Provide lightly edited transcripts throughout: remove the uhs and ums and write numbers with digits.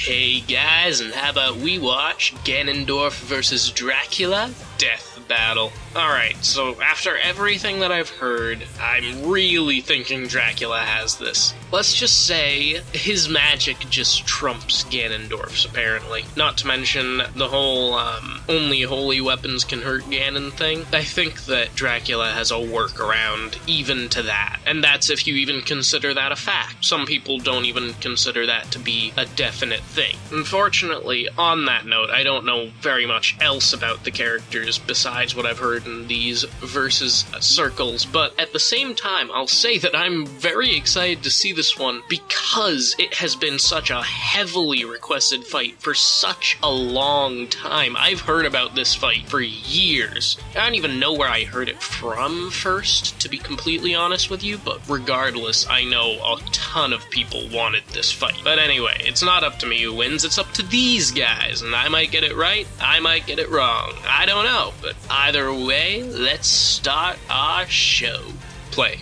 Hey guys, and how about we watch Ganondorf vs Dracula? Death Battle. Alright, so after everything that I've heard, I'm really thinking Dracula has this. Let's just say his magic just trumps Ganondorf's, apparently. Not to mention the whole, only holy weapons can hurt Ganon thing. I think that Dracula has a workaround even to that, and that's if you even consider that a fact. Some people don't even consider that to be a definite thing. Unfortunately, on that note, I don't know very much else about the characters besides what I've heard in these versus circles, but at the same time, I'll say that I'm very excited to see this one because it has been such a heavily requested fight for such a long time. I've heard about this fight for years. I don't even know where I heard it from first, to be completely honest with you, but regardless, I know a ton of people wanted this fight. But anyway, it's not up to me who wins, it's up to these guys, and I might get it right, I might get it wrong. I don't know, but either way, let's start our show. Play.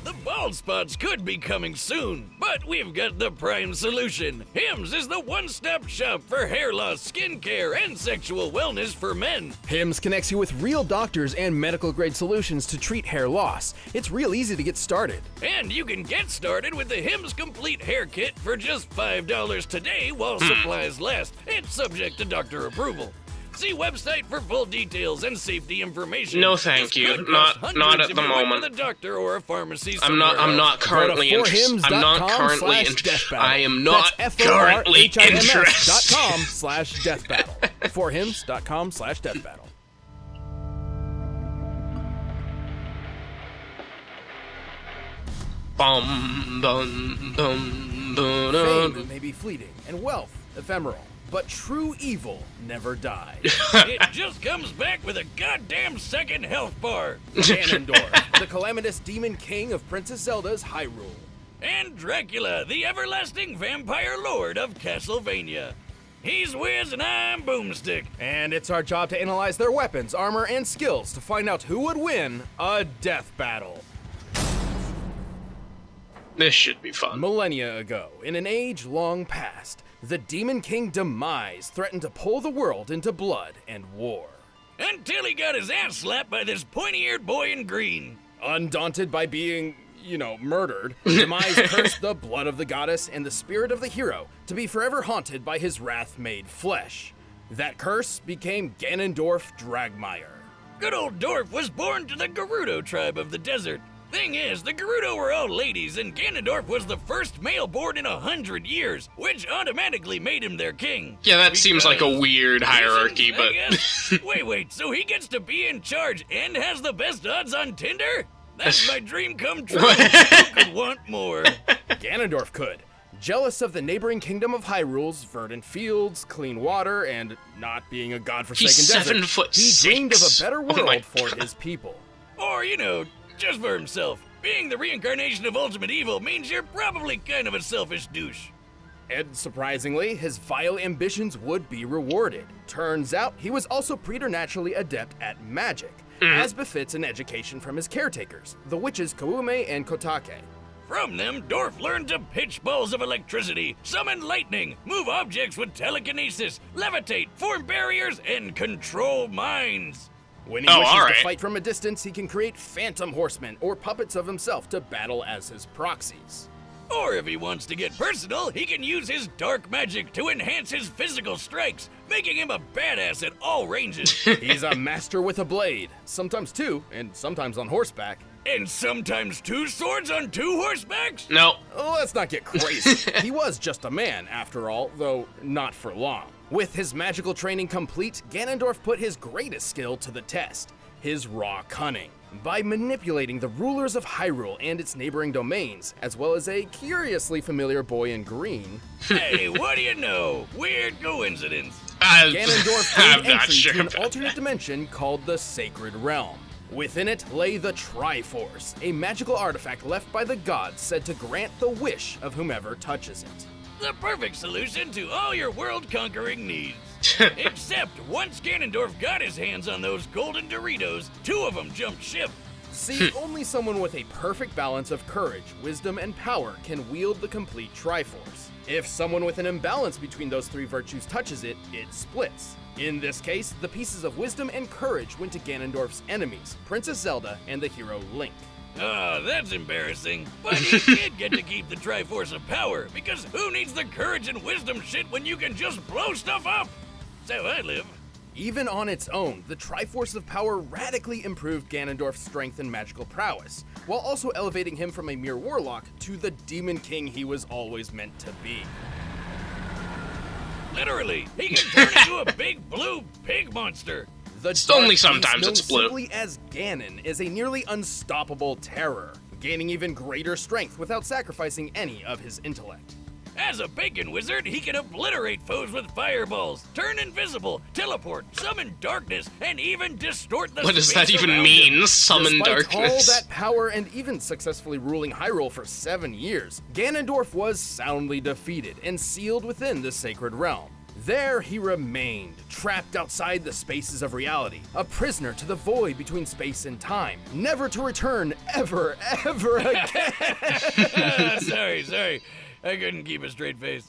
The bald spots could be coming soon, but we've got the prime solution. Hims is the one-stop shop for hair loss, skincare, and sexual wellness for men. Hims connects you with real doctors and medical-grade solutions to treat hair loss. It's real easy to get started. And you can get started with the Hims Complete Hair Kit for just $5 today while supplies last. It's subject to doctor approval. See website for full details and safety information. No, thank you. Not at the moment. To the doctor or a pharmacy. I'm not currently interested. I'm not currently interested. I am not currently interested. .com/deathbattle. forhims.com/deathbattle. Bum bum bum bum. Fame may be fleeting and wealth ephemeral, but true evil never dies. It just comes back with a goddamn second health bar. Ganondorf, the calamitous demon king of Princess Zelda's Hyrule. And Dracula, the everlasting vampire lord of Castlevania. He's Wiz and I'm Boomstick. And it's our job to analyze their weapons, armor, and skills to find out who would win a death battle. This should be fun. Millennia ago, in an age long past, the Demon King Demise threatened to pull the world into blood and war. Until he got his ass slapped by this pointy-eared boy in green. Undaunted by being, murdered, Demise cursed the blood of the goddess and the spirit of the hero to be forever haunted by his wrath made flesh. That curse became Ganondorf Dragmire. Good old Dorf was born to the Gerudo tribe of the desert. Thing is, the Gerudo were all ladies, and Ganondorf was the first male born in 100 years, which automatically made him their king. Yeah, that seems like a weird hierarchy, but... Wait, so he gets to be in charge and has the best odds on Tinder? That's my dream come true. Who could want more? Ganondorf could. Jealous of the neighboring kingdom of Hyrule's verdant fields, clean water, and not being a godforsaken He's desert, 7'6". he dreamed of a better world for God. his people. Or, just for himself. Being the reincarnation of ultimate evil means you're probably kind of a selfish douche. And surprisingly, his vile ambitions would be rewarded. Turns out, he was also preternaturally adept at magic, as befits an education from his caretakers, the witches Koume and Kotake. From them, Dorf learned to pitch balls of electricity, summon lightning, move objects with telekinesis, levitate, form barriers, and control minds. When he wishes to fight from a distance, he can create phantom horsemen or puppets of himself to battle as his proxies. Or if he wants to get personal, he can use his dark magic to enhance his physical strikes, making him a badass at all ranges. He's a master with a blade, sometimes two, and sometimes on horseback. And sometimes two swords on two horsebacks? No. Let's not get crazy. He was just a man, after all, though not for long. With his magical training complete, Ganondorf put his greatest skill to the test, his raw cunning. By manipulating the rulers of Hyrule and its neighboring domains, as well as a curiously familiar boy in green. Hey, what do you know? Weird coincidence. Ganondorf gained entry to an alternate dimension called the Sacred Realm. Within it lay the Triforce, a magical artifact left by the gods said to grant the wish of whomever touches it. The perfect solution to all your world-conquering needs. Except once Ganondorf got his hands on those golden Doritos, two of them jumped ship. See, only someone with a perfect balance of courage, wisdom, and power can wield the complete Triforce. If someone with an imbalance between those three virtues touches it, it splits. In this case, the pieces of wisdom and courage went to Ganondorf's enemies, Princess Zelda and the hero Link. Oh, that's embarrassing. But he did get to keep the Triforce of Power, because who needs the courage and wisdom shit when you can just blow stuff up? That's how I live. Even on its own, the Triforce of Power radically improved Ganondorf's strength and magical prowess, while also elevating him from a mere warlock to the Demon King he was always meant to be. Literally, he can turn into a big blue pig monster. The It's dark only beast sometimes known it's blue. simply as Ganon is a nearly unstoppable terror, gaining even greater strength without sacrificing any of his intellect. As a bacon wizard, he can obliterate foes with fireballs, turn invisible, teleport, summon darkness, and even distort the What does space that even around mean? him. Summon Despite darkness. all that power and even successfully ruling Hyrule for 7 years, Ganondorf was soundly defeated and sealed within the Sacred Realm. There he remained, trapped outside the spaces of reality, a prisoner to the void between space and time, never to return ever again. Sorry. I couldn't keep a straight face.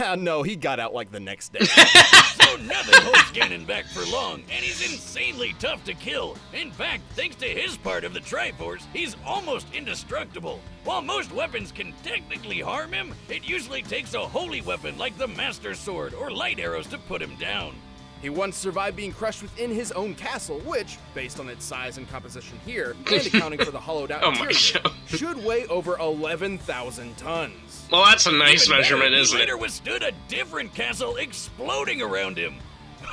Yeah, no, he got out like the next day. So nothing holds Ganon back for long, and he's insanely tough to kill. In fact, thanks to his part of the Triforce, he's almost indestructible. While most weapons can technically harm him, it usually takes a holy weapon like the Master Sword or light arrows to put him down. He once survived being crushed within his own castle, which, based on its size and composition here, and accounting for the hollowed out Oh my interior, God. should weigh over 11,000 tons. Well, that's a nice Even measurement, better, isn't he it? later withstood a different castle exploding around him.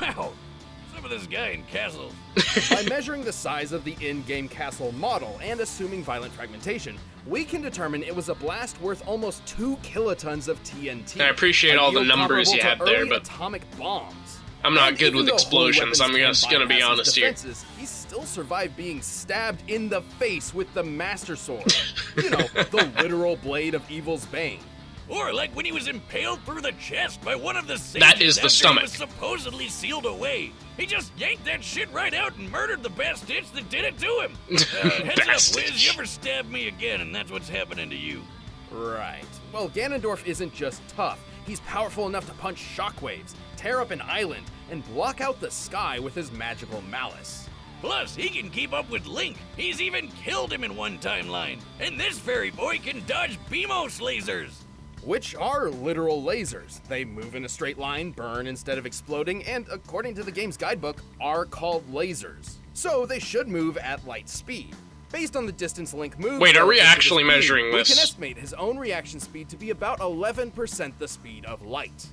Wow, some of this guy in castles. By measuring the size of the in-game castle model and assuming violent fragmentation, we can determine it was a blast worth almost 2 kilotons of TNT. I appreciate all the ideal numbers comparable you to had there, early but atomic bombs. I'm not And good even with though holy explosions, I'm weapons just can gonna be bypass his honest here. defenses, he still survived being stabbed in the face with the Master Sword. You know, the literal blade of evil's bane. Or like when he was impaled through the chest by one of the sages That is the after stomach. he was supposedly sealed away. He just yanked that shit right out and murdered the bastards that did it to him. Heads up, Bastards. Wiz, you ever stab me again, and that's what's happening to you. Right. Well, Ganondorf isn't just tough. He's powerful enough to punch shockwaves, tear up an island, and block out the sky with his magical malice. Plus, he can keep up with Link. He's even killed him in one timeline. And this fairy boy can dodge Beamos lasers. Which are literal lasers. They move in a straight line, burn instead of exploding, and according to the game's guidebook, are called lasers. So they should move at light speed. Based on the distance Link moves, Wait, are we relative to actually the speed, measuring we this? can estimate his own reaction speed to be about 11% the speed of light.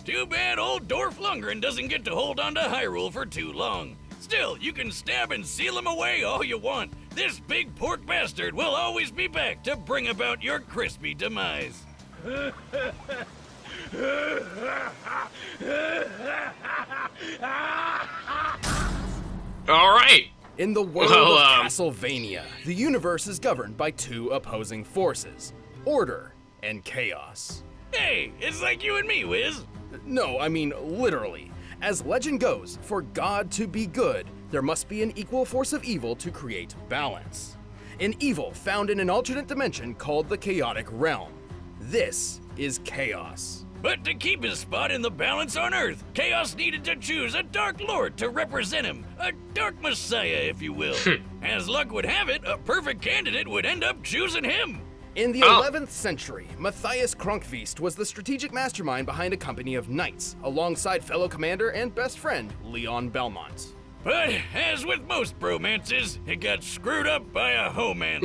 Too bad old Dorf Lundgren doesn't get to hold on to Hyrule for too long. Still, you can stab and seal him away all you want. This big pork bastard will always be back to bring about your crispy demise. All right. In the world Well, of Castlevania, the universe is governed by 2 opposing forces, order and chaos. Hey, it's like you and me, Wiz. No, I mean literally. As legend goes, for God to be good, there must be an equal force of evil to create balance. An evil found in an alternate dimension called the Chaotic Realm. This is chaos. But to keep his spot in the balance on Earth, Chaos needed to choose a Dark Lord to represent him. A Dark Messiah, if you will. As luck would have it, a perfect candidate would end up choosing him. In the Oh. 11th century, Matthias Kronkvist was the strategic mastermind behind a company of knights, alongside fellow commander and best friend, Leon Belmont. But as with most bromances, it got screwed up by a hoeman.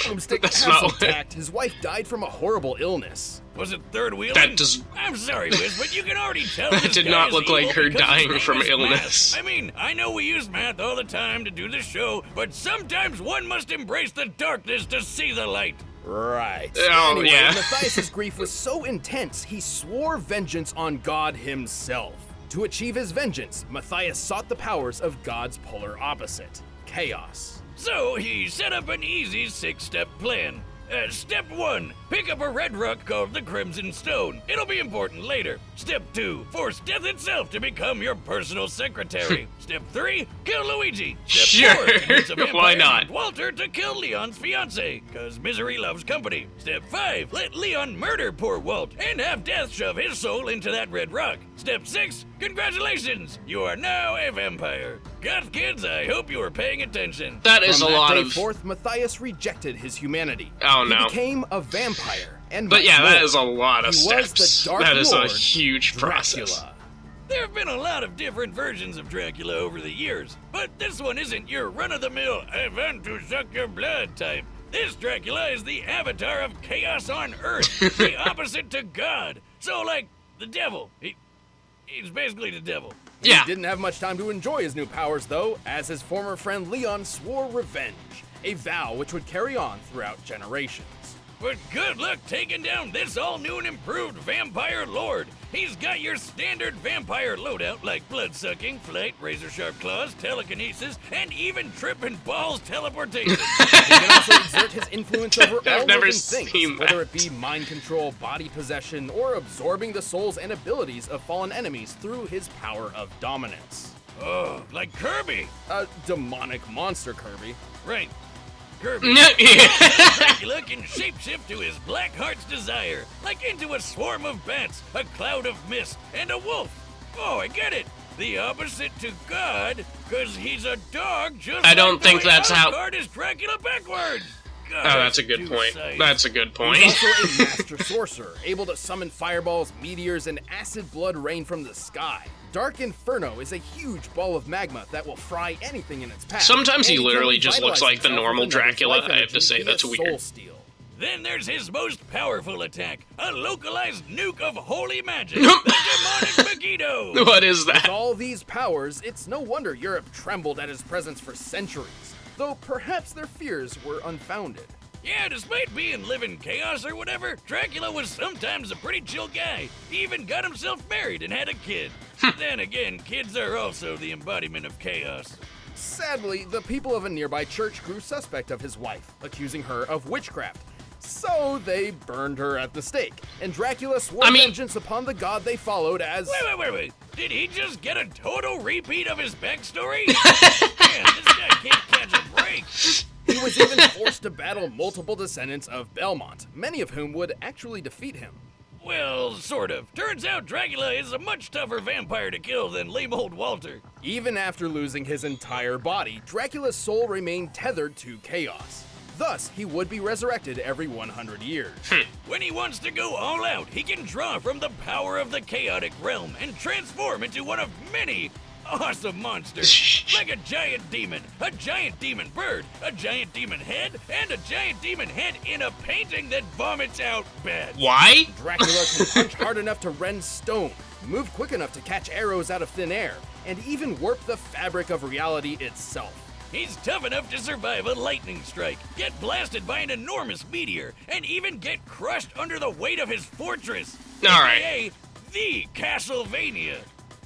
Broomstick That's Castle not- tact, his wife died from a horrible illness. Was it third wheeling? That does- I'm sorry, Wiz, but you can already tell That this did guy not is look like evil her because his dying name from is illness. Math. I mean, I know we use math all the time to do the show, but sometimes one must embrace the darkness to see the light. Right. Oh, anyway, yeah. Matthias' grief was so intense, he swore vengeance on God himself. To achieve his vengeance, Matthias sought the powers of God's polar opposite, chaos. So he set up an easy 6-step plan. Step 1. Pick up a red rock called the Crimson Stone. It'll be important later. Step 2. Force death itself to become your personal secretary. Step 3. Kill Luigi. Step 4. Convince a vampire Why not? named Walter to kill Leon's fiancée, cause misery loves company. Step 5. Let Leon murder poor Walt and have death shove his soul into that red rock. Step 6. Congratulations! You are now a vampire. Goth kids, I hope you were paying attention. That is From a that lot day of. forth, Matthias rejected his humanity. Oh, no. He became a vampire, and But much yeah, that more. is a lot of He was steps. the Dark That is a Lord, huge process. Dracula. There have been a lot of different versions of Dracula over the years, but this one isn't your run-of-the-mill, I want to suck your blood type. This Dracula is the avatar of chaos on Earth, the opposite to God. So, like, the devil. He's basically the devil. Yeah. He didn't have much time to enjoy his new powers, though, as his former friend Leon swore revenge, a vow which would carry on throughout generations. But good luck taking down this all-new and improved vampire lord. He's got your standard vampire loadout like blood-sucking, flight, razor-sharp claws, telekinesis, and even tripping balls teleportation. He can also exert his influence over I've all never living seen things, that. whether it be mind control, body possession, or absorbing the souls and abilities of fallen enemies through his power of dominance. Oh, like Kirby. A demonic monster, Kirby. Right. Kirby. No, yeah. Dracula can shapeshift to his black heart's desire, like into a swarm of bats, a cloud of mist, and a wolf. Oh, I get it. The opposite to God, because he's a dog just I don't like think the way that's how- Alucard is Dracula backwards. God, Oh, that's a good too point. sight. That's a good point. He's also a master sorcerer, able to summon fireballs, meteors, and acid blood rain from the sky. Dark Inferno is a huge ball of magma that will fry anything in its path. Sometimes he and literally can just looks revitalize like the himself normal with another's Dracula. life I have to energy say, via that's soul weird. steal. Then there's his most powerful attack, a localized nuke of holy magic, the demonic Megiddo. What is With that? all these powers, it's no wonder Europe trembled at his presence for centuries, though perhaps their fears were unfounded. Yeah, despite being living chaos or whatever, Dracula was sometimes a pretty chill guy. He even got himself married and had a kid. Then again, kids are also the embodiment of chaos. Sadly, the people of a nearby church grew suspect of his wife, accusing her of witchcraft. So they burned her at the stake, and Dracula swore vengeance upon the god they followed as... Wait. Did he just get a total repeat of his backstory? Man, this guy can't catch a break. He was even forced to battle multiple descendants of Belmont, many of whom would actually defeat him. Well, sort of. Turns out Dracula is a much tougher vampire to kill than lame old Walter. Even after losing his entire body, Dracula's soul remained tethered to chaos. Thus, he would be resurrected every 100 years. When he wants to go all out, he can draw from the power of the chaotic realm and transform into one of many awesome monsters. Like a giant demon bird, a giant demon head, and a giant demon head in a painting that vomits out bad. Why? Dracula can punch hard enough to rend stone, move quick enough to catch arrows out of thin air, and even warp the fabric of reality itself. He's tough enough to survive a lightning strike, get blasted by an enormous meteor, and even get crushed under the weight of his fortress. All right. AKA the Castlevania.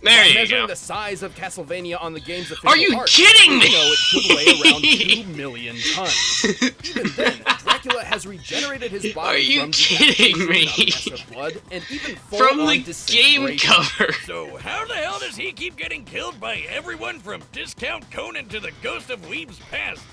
There you Measuring go. the size of Castlevania on the game's official Are you parts, kidding me? you know it should weigh around 2 million tons. Even then, Dracula has regenerated his body Are you from kidding decapitation me? of excessive blood and even From full-on the game disintegration. cover. So how the hell does he keep getting killed by everyone from Discount Conan to the Ghost of Weeb's Past?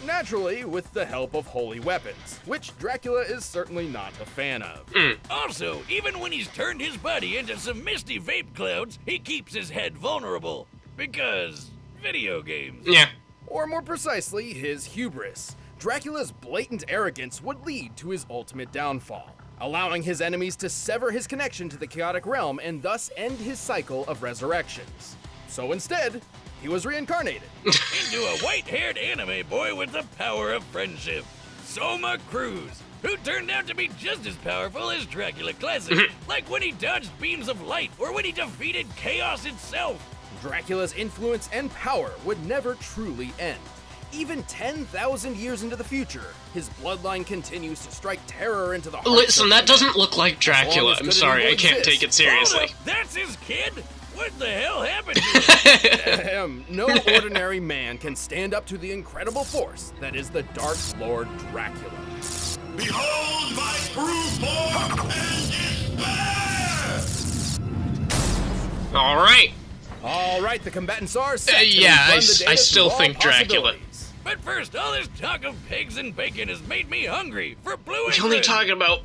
Naturally, with the help of holy weapons, which Dracula is certainly not a fan of. Also, even when he's turned his body into some misty vape clouds, he keeps his head vulnerable. Because video games. Yeah. Or more precisely, his hubris. Dracula's blatant arrogance would lead to his ultimate downfall, allowing his enemies to sever his connection to the chaotic realm and thus end his cycle of resurrections. So instead, he was reincarnated. Into a white-haired anime boy with the power of friendship. Soma Cruz, who turned out to be just as powerful as Dracula Classic, like when he dodged beams of light or when he defeated chaos itself. Dracula's influence and power would never truly end. Even 10,000 years into the future, his bloodline continues to strike terror into the hearts Listen, of that men. doesn't look like Dracula. As long as I'm good sorry, and I evil can't exists. take it seriously. Hold up, that's his kid? What the hell happened to him? Ahem. No ordinary man can stand up to the incredible force that is the Dark Lord Dracula. Behold my true form and despair! Alright. All right, the combatants are set. Yeah, to run I the data still through all think Dracula. possibilities. But first, all this talk of pigs and bacon has made me hungry for Blue We're Apron. only talking about...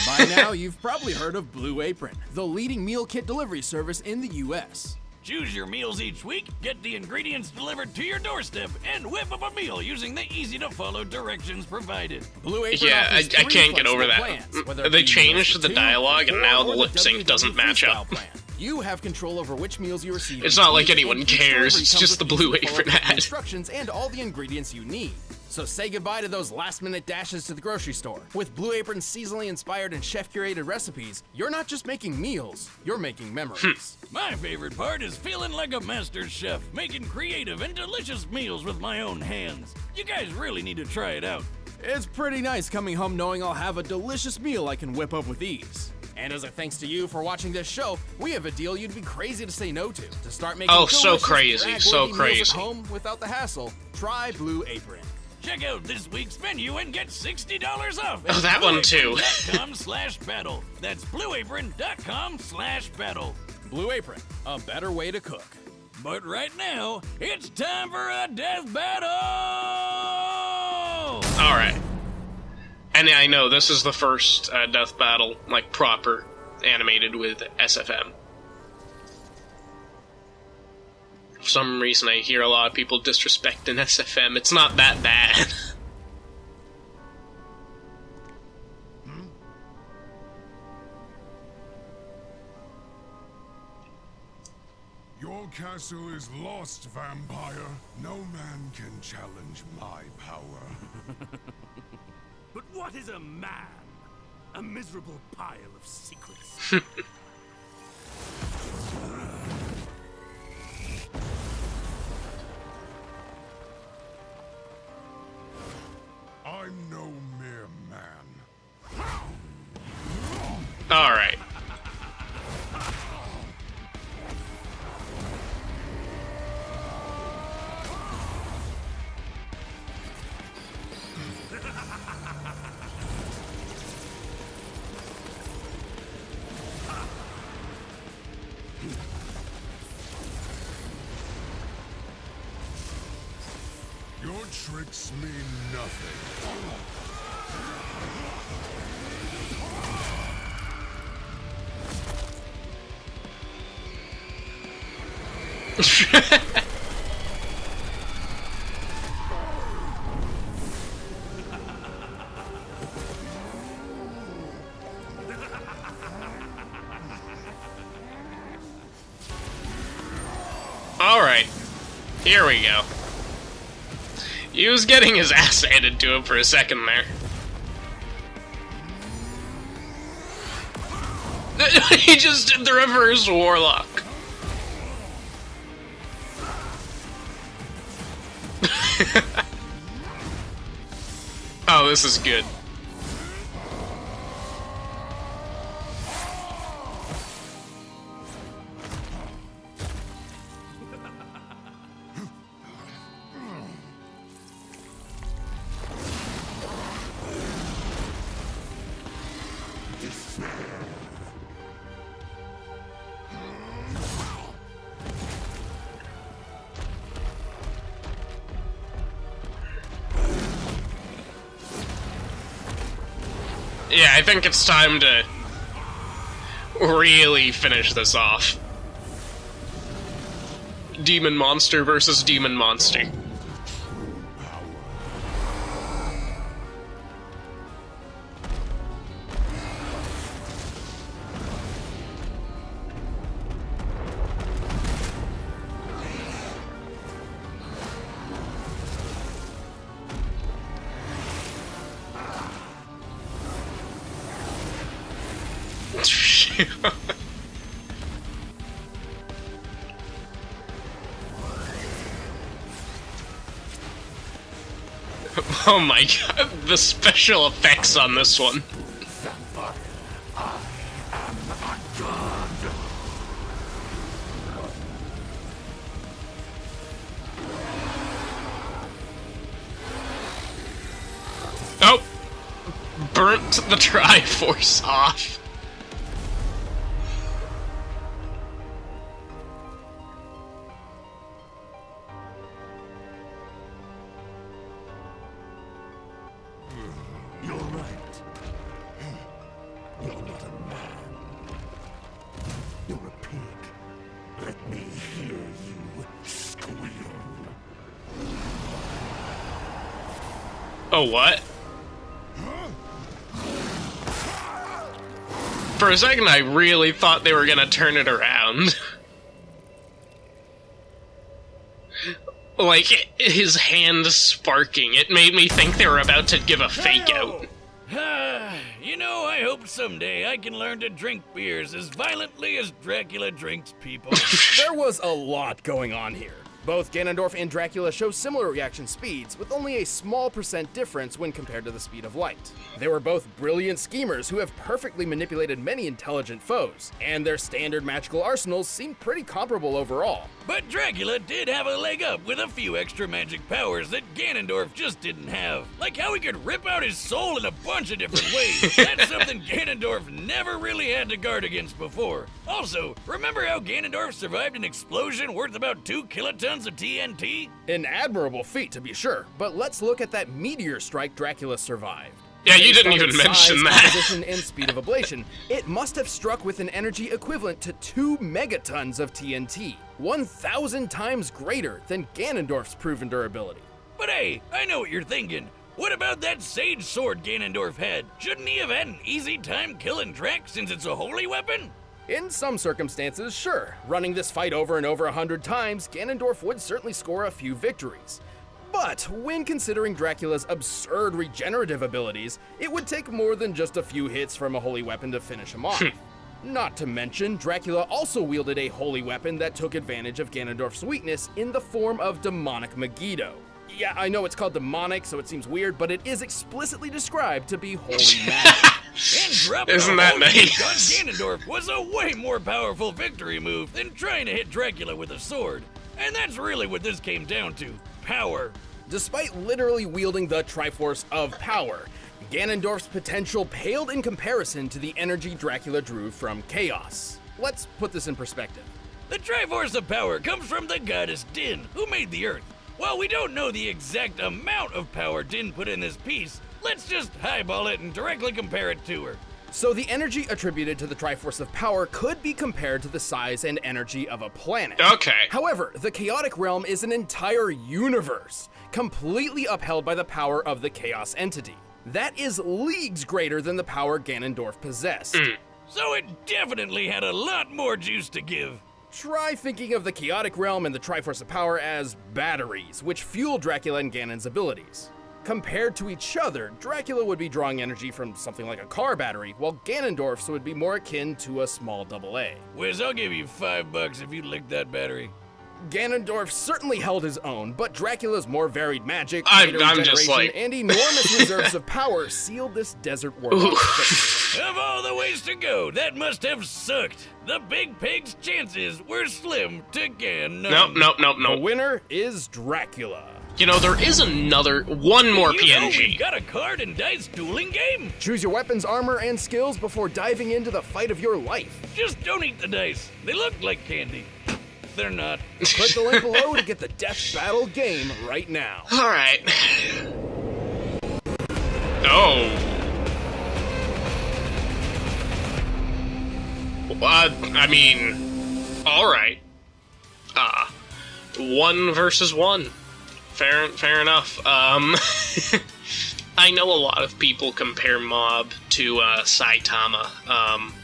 By now, you've probably heard of Blue Apron, the leading meal kit delivery service in the U.S. Choose your meals each week, get the ingredients delivered to your doorstep, and whip up a meal using the easy-to-follow directions provided. Blue Apron Yeah, offers I three can't get over flexible that. plans, whether it They be changed meals for the two, dialogue, and four, now the or lip sync doesn't WW match Freestyle up. plan. You have control over which meals you receive. It's each not like week, anyone and each cares, delivery it's comes just with the Blue easy-to-follow Apron ad. instructions and all the ingredients you need. So say goodbye to those last-minute dashes to the grocery store. With Blue Apron's seasonally inspired and chef-curated recipes, you're not just making meals, you're making memories. My favorite part is feeling like a master chef, making creative and delicious meals with my own hands. You guys really need to try it out. It's pretty nice coming home knowing I'll have a delicious meal I can whip up with ease. And as a thanks to you for watching this show, we have a deal you'd be crazy to say no to start making Oh, so delicious, crazy, so drag-worthy meals crazy. at home without the hassle. Try Blue Apron. Check out this week's menu and get $60 off. Oh, that one too. blueapron.com/battle. That's blueapron.com/battle. Blue Apron, a better way to cook. But right now, it's time for a death battle! Alright. And I know this is the first death battle, like, proper animated with SFM. For some reason I hear a lot of people disrespecting SFM. It's not that bad. Your castle is lost, vampire. No man can challenge my power. But what is a man? A miserable pile of secrets. I'm no mere man. Alright. Your tricks mean nothing. Alright. Here we go. He was getting his ass handed to him for a second there. He just did the reverse warlock. Oh, this is good. Yeah, I think it's time to really finish this off. Demon monster versus demon monster. Oh my god, the special effects on this one. Oh! burnt the Triforce off. You're right. You're not a man. You're a pig. Let me hear you squeal. Oh, what? For a second, I really thought they were gonna turn it around. Like, his hand sparking, it made me think they were about to give a fake out. You know, I hope someday I can learn to drink beers as violently as Dracula drinks people. There was a lot going on here. Both Ganondorf and Dracula show similar reaction speeds, with only a small % difference when compared to the speed of light. They were both brilliant schemers who have perfectly manipulated many intelligent foes, and their standard magical arsenals seem pretty comparable overall. But Dracula did have a leg up with a few extra magic powers that Ganondorf just didn't have. Like how he could rip out his soul in a bunch of different ways. That's something Ganondorf never really had to guard against before. Also, remember how Ganondorf survived an explosion worth about 2 kilotons of TNT? An admirable feat, to be sure, but let's look at that meteor strike Dracula survived. Yeah, you Based didn't on even its mention size, that. composition, and speed of ablation, it must have struck with an energy equivalent to 2 megatons of TNT, 1,000 times greater than Ganondorf's proven durability. But hey, I know what you're thinking. What about that sage sword Ganondorf had? Shouldn't he have had an easy time killing Drac since it's a holy weapon? In some circumstances, sure. Running this fight over and over 100 times, Ganondorf would certainly score a few victories. But when considering Dracula's absurd regenerative abilities, it would take more than just a few hits from a holy weapon to finish him off. Not to mention, Dracula also wielded a holy weapon that took advantage of Ganondorf's weakness in the form of demonic Megiddo. Yeah, I know it's called demonic, so it seems weird, but it is explicitly described to be holy magic. And dropping Isn't a that holy nice? on Ganondorf was a way more powerful victory move than trying to hit Dracula with a sword. And that's really what this came down to. Power. Despite literally wielding the Triforce of Power, Ganondorf's potential paled in comparison to the energy Dracula drew from Chaos. Let's put this in perspective. The Triforce of Power comes from the goddess Din, who made the Earth. While we don't know the exact amount of power Din put in this piece, let's just highball it and directly compare it to her. So the energy attributed to the Triforce of Power could be compared to the size and energy of a planet. Okay. However, the Chaotic Realm is an entire universe, completely upheld by the power of the Chaos entity. That is leagues greater than the power Ganondorf possessed. So it definitely had a lot more juice to give. Try thinking of the Chaotic Realm and the Triforce of Power as batteries, which fuel Dracula and Ganon's abilities. Compared to each other, Dracula would be drawing energy from something like a car battery, while Ganondorf's would be more akin to a small AA. Wiz, I'll give you $5 if you lick that battery. Ganondorf certainly held his own, but Dracula's more varied magic, I'm greater just regeneration, like- and enormous reserves of power sealed this desert world. Of all the ways to go, that must have sucked. The big pig's chances were slim to Ganon. The winner is Dracula. You know, there is one more You know we've PNG. got a card and dice dueling game. Choose your weapons, armor, and skills before diving into the fight of your life. Just don't eat the dice. They look like candy. They're not. Click the link below to get the Death Battle game right now. Alright. Oh. I mean, alright. 1 versus 1. Fair enough. I know a lot of people compare Mob to Saitama,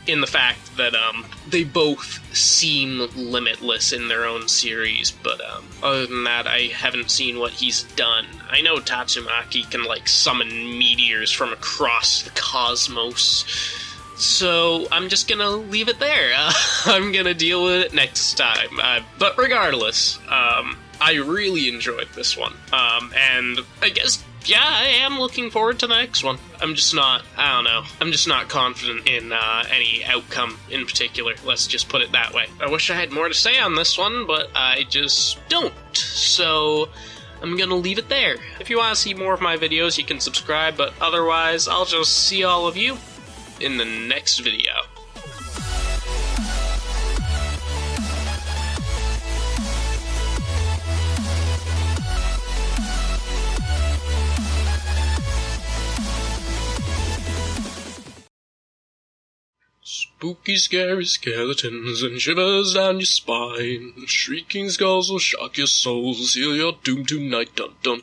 in the fact that they both seem limitless in their own series, but other than that, I haven't seen what he's done. I know Tatsumaki can, like, summon meteors from across the cosmos, so I'm just gonna leave it there. I'm gonna deal with it next time. But regardless, I really enjoyed this one, and I guess, yeah, I am looking forward to the next one. I'm just not confident in any outcome in particular. Let's just put it that way. I wish I had more to say on this one, but I just don't. So, I'm gonna leave it there. If you want to see more of my videos, you can subscribe, but otherwise, I'll just see all of you in the next video. Spooky, scary skeletons and shivers down your spine. Shrieking skulls will shock your soul, seal your doom tonight, dun dun.